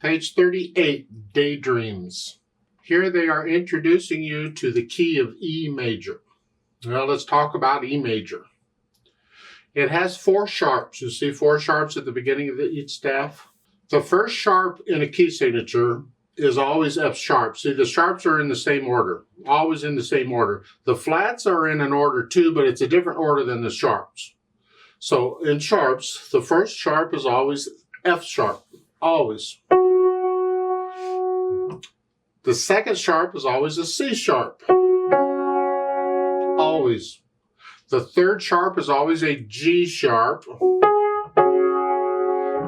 Page 38, Daydreams. Here they are introducing you to the key of E major. Well, let's talk about E major. It has 4 sharps. You see 4 sharps at the beginning of each staff. The first sharp in a key signature is always F sharp. See, the sharps are in the same order, always in the same order. The flats are in an order too, but it's a different order than the sharps. So in sharps, the first sharp is always F sharp, always. The second sharp is always a C sharp, always. The third sharp is always a G sharp.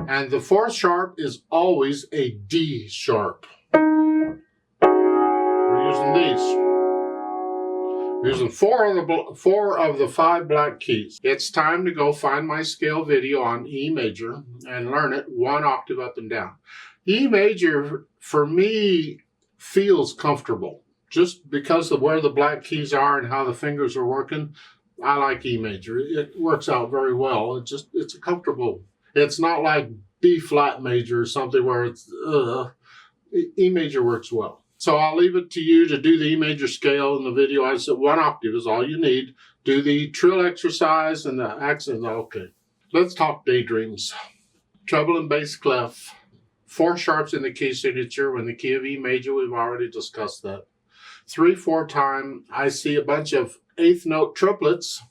And the fourth sharp is always a D sharp. We're using these. We're using four of the 5 black keys. It's time to go find my scale video on E major and learn it 1 octave up and down. E major, for me, feels comfortable. Just because of where the black keys are and how the fingers are working, I like E major. It works out very well. It's a comfortable. It's not like B flat major or something where it's, E major works well. So I'll leave it to you to do the E major scale in the video. I said 1 octave is all you need. Do the trill exercise and the accent. Okay. Let's talk Daydreams. Treble and bass clef. 4 sharps in the key signature. In the key of E major, we've already discussed that. 3/4 time, I see a bunch of 8th note triplets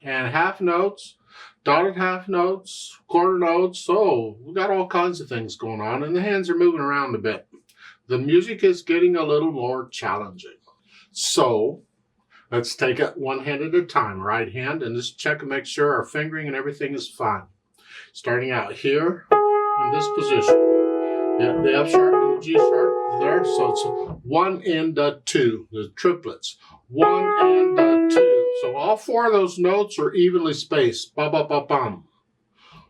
and half notes, dotted half notes, quarter notes. So we got all kinds of things going on, and the hands are moving around a bit. The music is getting a little more challenging. So let's take it 1 hand at a time. Right hand, and just check and make sure our fingering and everything is fine. Starting out here in this position. Yeah, the F sharp and the G sharp there. So it's 1 and 2, the triplets. 1 and 2. So all 4 of those notes are evenly spaced. Ba ba ba bum.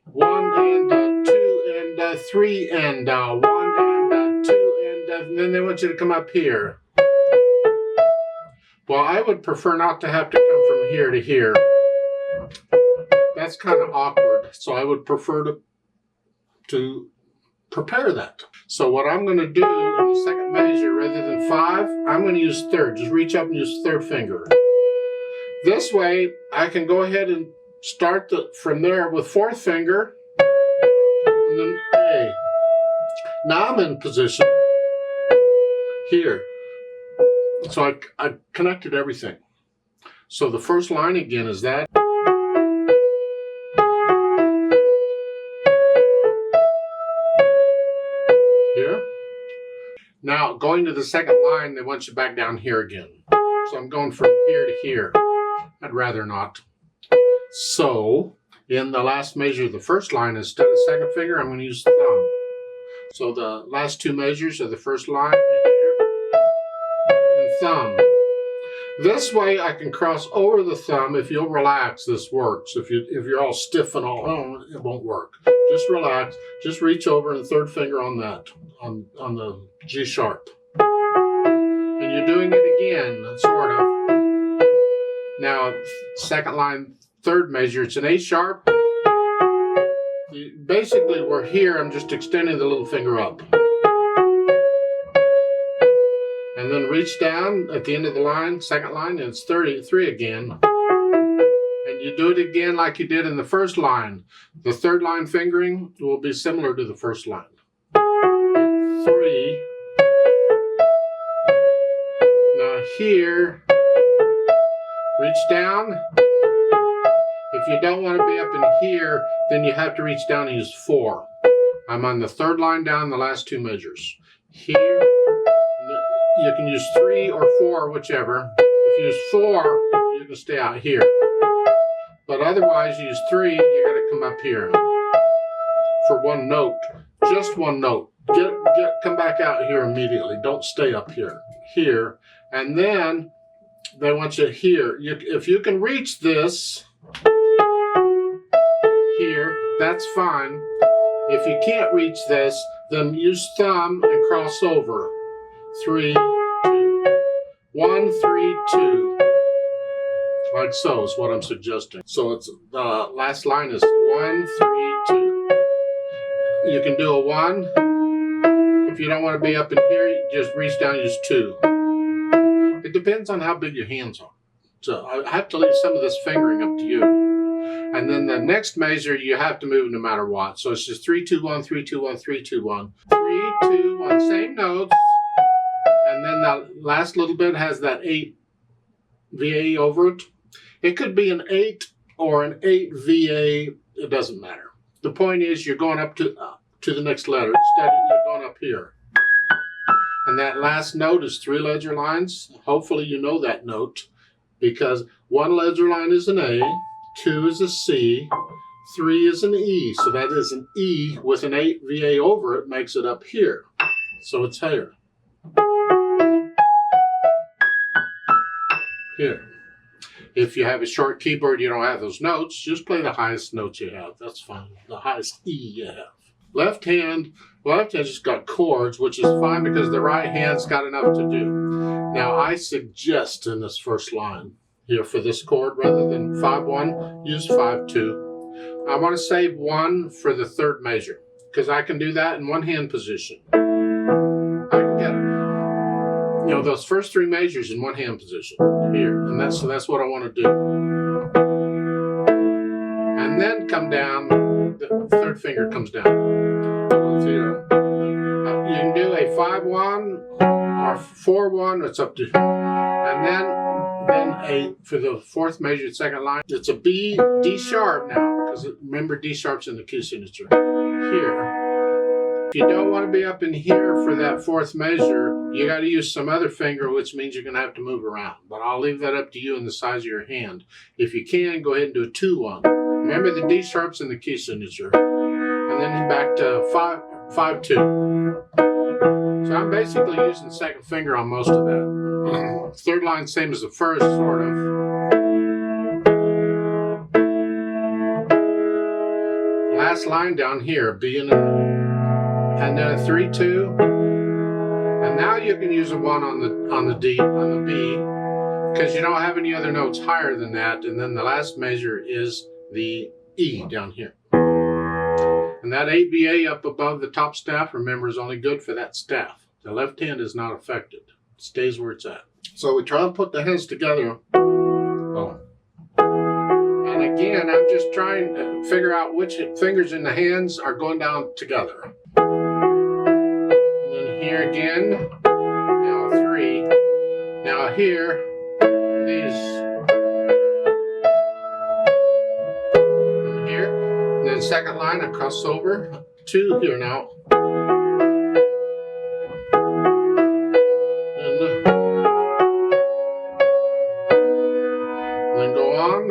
1 and 2 and 3 and 1 and 2 and then they want you to come up here. Well, I would prefer not to have to come from here to here. That's kind of awkward. So I would prefer to prepare that. So what I'm going to do in the second measure, rather than 5, I'm going to use third. Just reach up and use third finger. This way, I can go ahead and start from there with 4th finger, and then A. Now I'm in position here. So I connected everything. So the first line again is that. Here. Now going to the second line, they want you back down here again. So I'm going from here to here. I'd rather not. So in the last measure of the first line, instead of second finger, I'm going to use thumb. So the last 2 measures of the first line here and thumb. This way I can cross over the thumb. If you'll relax, this works. If you're all stiff and all, oh, it won't work. Just relax. Just reach over and third finger on that, on the G sharp. And you're doing it again, sort of. Now, second line, third measure, it's an A sharp. Basically, we're here. I'm just extending the little finger up. And then reach down at the end of the line, second line, and it's 33 again. And you do it again like you did in the first line. The third line fingering will be similar to the first line. 3. Now here, reach down. If you don't want to be up in here, then you have to reach down and use 4. I'm on the third line down, the last 2 measures. Here, you can use 3 or 4, whichever. If you use 4, you can stay out here. But otherwise, you use 3, you got to come up here for 1 note. Just 1 note. Come back out here immediately. Don't stay up here. Here. And then they want you here. If you can reach this here, that's fine. If you can't reach this, then use thumb and cross over. 3, 2. 1, 3, 2. Like so is what I'm suggesting. So it's the last line is 1, 3, 2. You can do a 1, if you don't want to be up in here, you just reach down and use 2. It depends on how big your hands are. So I have to leave some of this fingering up to you. And then the next measure, you have to move no matter what. So it's just 3, 2, 1, 3, 2, 1, 3, 2, 1. 3, 2, 1, same notes. And then the last little bit has that 8 VA over it. It could be an 8 or an 8 VA. It doesn't matter. The point is you're going up to the next letter. Instead, you're going up here. And that last note is 3 ledger lines. Hopefully you know that note, because 1 ledger line is an A, 2 is a C, 3 is an E. So that is an E with an 8 VA over it, makes it up here. So it's here. Here. If you have a short keyboard, you don't have those notes, just play the highest notes you have. That's fine. The highest E you have. Left hand just got chords, which is fine because the right hand's got enough to do. Now, I suggest in this first line here for this chord, rather than 5-1, use 5-2. I want to save 1 for the third measure because I can do that in one hand position. I can get those first 3 measures in one hand position here, and that's what I want to do. And then come down. The third finger comes down. You can do a 5-1 or 4-1. It's up to you. And then for the fourth measure, second line, it's a B, D sharp now, because remember D sharp's in the key signature here. If you don't want to be up in here for that fourth measure, you got to use some other finger, which means you're going to have to move around. But I'll leave that up to you and the size of your hand. If you can, go ahead and do a 2-1. Remember the D sharp's in the key signature. And then back to 5-2. So I'm basically using second finger on most of that. Third line, same as the first, sort of. Last line down here, B and then a 3-2. And now you can use a 1 on the D, on the B, because you don't have any other notes higher than that. And then the last measure is the E down here. And that ABA up above the top staff, remember, is only good for that staff. The left hand is not affected. It stays where it's at. So we try to put the hands together. Oh. And again, I'm just trying to figure out which fingers in the hands are going down together. And then here again. Now 3. Now here, these. And then second line, I cross over 2 here now. And then go on.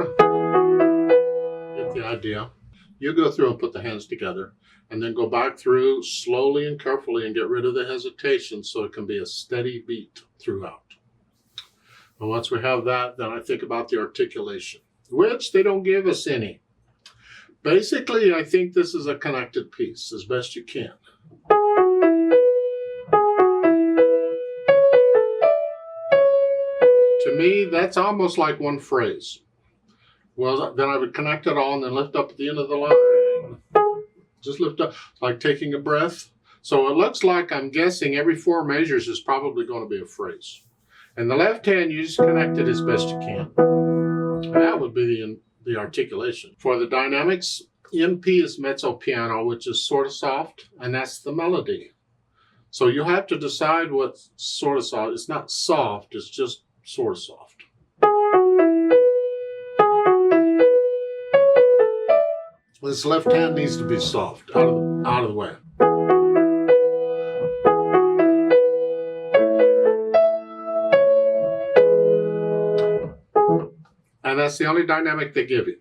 Get the idea. You go through and put the hands together, and then go back through slowly and carefully and get rid of the hesitation so it can be a steady beat throughout. And once we have that, then I think about the articulation, which they don't give us any. Basically, I think this is a connected piece as best you can. To me, that's almost like one phrase. Well, then I would connect it all and then lift up at the end of the line. Just lift up, like taking a breath. So it looks like, I'm guessing, every 4 measures is probably going to be a phrase. And the left hand, you just connect it as best you can. And that would be the articulation. For the dynamics, MP is mezzo piano, which is sort of soft, and that's the melody. So you have to decide what's sort of soft. It's not soft, it's just sort of soft. This left hand needs to be soft, out of the way. And that's the only dynamic they give you.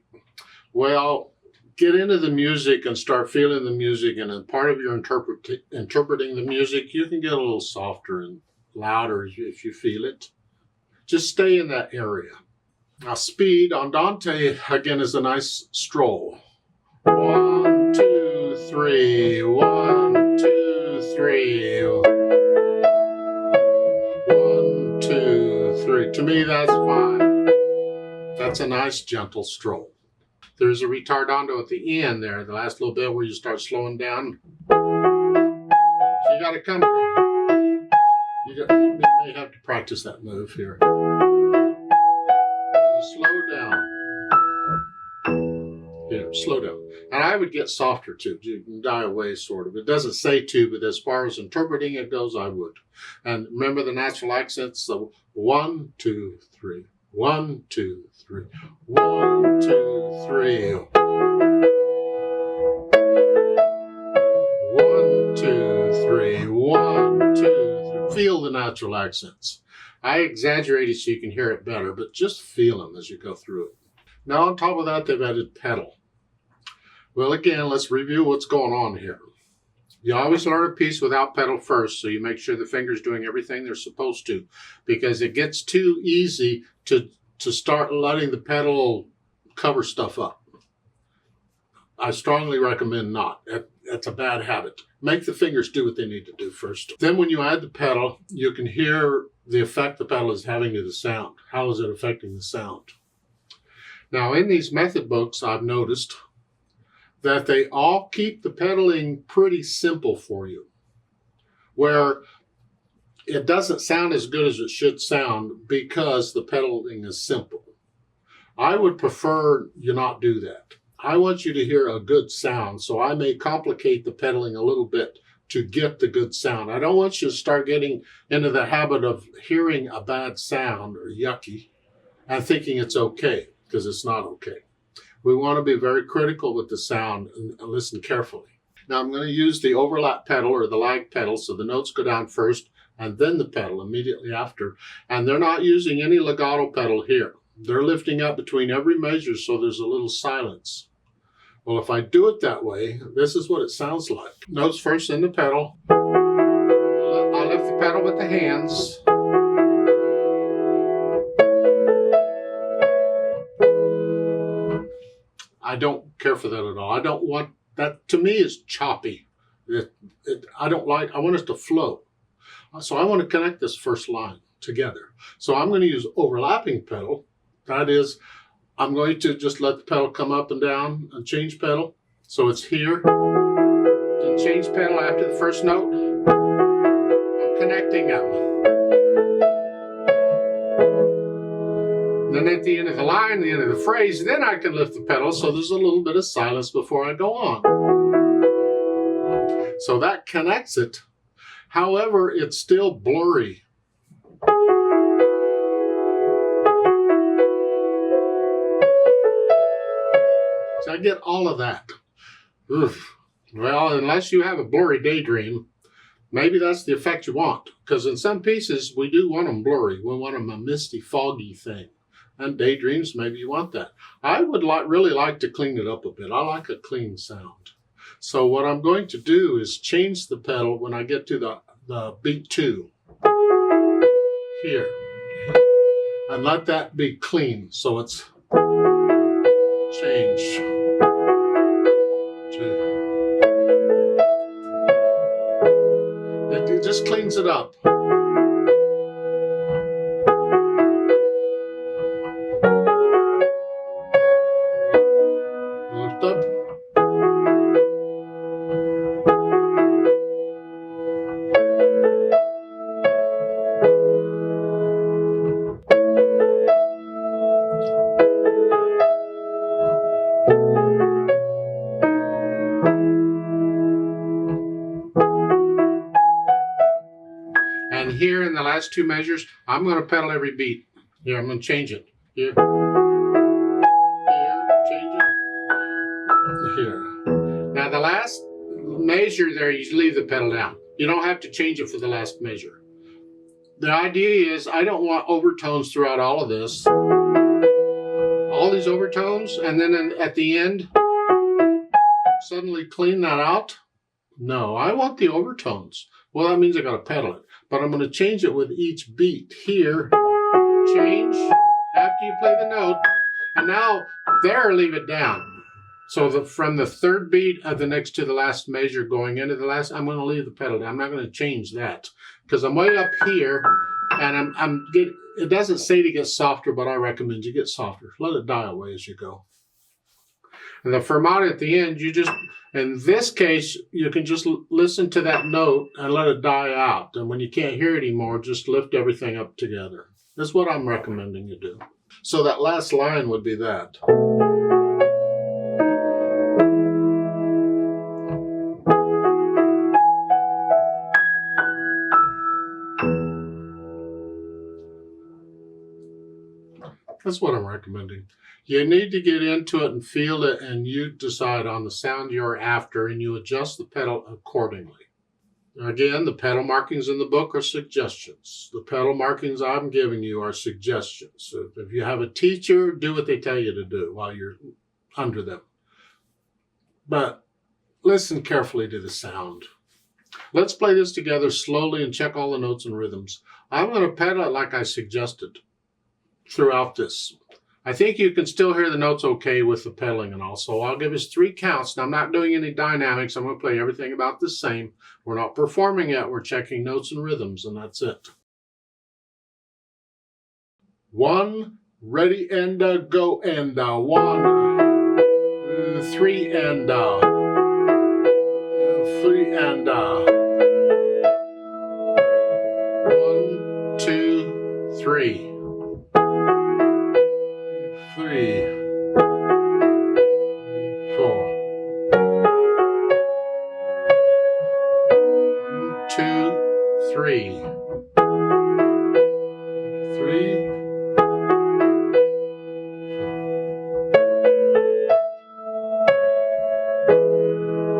Well, get into the music and start feeling the music, and as part of your interpreting the music, you can get a little softer and louder if you feel it. Just stay in that area. Now, speed, andante, again, is a nice stroll. 1, 2, 3, 1, 2, 3. 1, 2, 3. To me, that's fine. That's a nice, gentle stroll. There's a ritardando at the end there, the last little bit where you start slowing down. So You got to come from. You may have to practice that move here. Slow down. Here, slow down. And I would get softer too. You can die away, sort of. It doesn't say to, but as far as interpreting it goes, I would. And remember the natural accents. So 1, 2, 3. 1, 2, 3. 1, 2, 3. 1, 2, 3. 1, 2, 3. Feel the natural accents. I exaggerated so you can hear it better, but just feel them as you go through it. Now on top of that, they've added pedal. Well, again, let's review what's going on here. You always learn a piece without pedal first, so you make sure the finger's doing everything they're supposed to, because it gets too easy to start letting the pedal cover stuff up. I strongly recommend not. That's a bad habit. Make the fingers do what they need to do first. Then when you add the pedal, you can hear the effect the pedal is having to the sound. How is it affecting the sound? Now, in these method books, I've noticed that they all keep the pedaling pretty simple for you, where it doesn't sound as good as it should sound because the pedaling is simple. I would prefer you not do that. I want you to hear a good sound, so I may complicate the pedaling a little bit to get the good sound. I don't want you to start getting into the habit of hearing a bad sound or yucky and thinking it's okay, because it's not okay. We want to be very critical with the sound and listen carefully. Now I'm going to use the overlap pedal or the lag pedal, so the notes go down first and then the pedal immediately after. And they're not using any legato pedal here. They're lifting up between every measure so there's a little silence. Well, if I do it that way, this is what it sounds like. Notes first in the pedal. I lift the pedal with the hands. I don't care for that at all. I don't want that. To me, it's choppy. I want it to flow. So I want to connect this first line together. So I'm going to use overlapping pedal. That is, I'm going to just let the pedal come up and down and change pedal. So it's here. Then change pedal after the first note. I'm connecting them. Then at the end of the line, the end of the phrase, then I can lift the pedal so there's a little bit of silence before I go on. So that connects it. However, it's still blurry. So I get all of that. Oof. Well, unless you have a blurry daydream, maybe that's the effect you want. Because in some pieces, we do want them blurry. We want them a misty, foggy thing. And daydreams, maybe you want that. I would really like to clean it up a bit. I like a clean sound. So what I'm going to do is change the pedal when I get to the beat 2 here. And let that be clean. So it's change. It just cleans it up. Lift up. And here in the last 2 measures, I'm going to pedal every beat. Here, I'm going to change it. Here. Here, change it. Here. Now the last measure there, you leave the pedal down. You don't have to change it for the last measure. The idea is I don't want overtones throughout all of this. All these overtones, and then at the end, suddenly clean that out. No, I want the overtones. Well, that means I got to pedal it. But I'm going to change it with each beat. Here, change after you play the note. And now there, leave it down. So from the 3rd beat of the next to the last measure going into the last, I'm going to leave the pedal down. I'm not going to change that because I'm way up here and it doesn't say to get softer, but I recommend you get softer. Let it die away as you go. And the fermata at the end, In this case, you can just listen to that note and let it die out. And when you can't hear it anymore, just lift everything up together. That's what I'm recommending you do. So that last line would be that. That's what I'm recommending. You need to get into it and feel it, and you decide on the sound you're after, and you adjust the pedal accordingly. Again, the pedal markings in the book are suggestions. The pedal markings I'm giving you are suggestions. So if you have a teacher, do what they tell you to do while you're under them. But listen carefully to the sound. Let's play this together slowly and check all the notes and rhythms. I'm going to pedal it like I suggested throughout this. I think you can still hear the notes okay with the pedaling and all. So I'll give us 3 counts. Now, I'm not doing any dynamics. I'm going to play everything about the same. We're not performing yet. We're checking notes and rhythms, and that's it. 1, ready, and go, and 1, 3, and 3, and 1, 2, 3. 3, 4. 1, 2, 3. 3.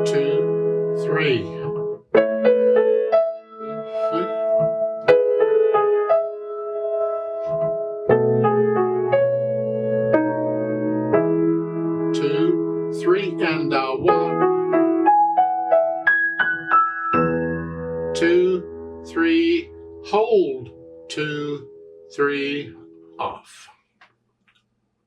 2, 3. 2, 3, and 1, 2, 3, hold, 2, 3, off.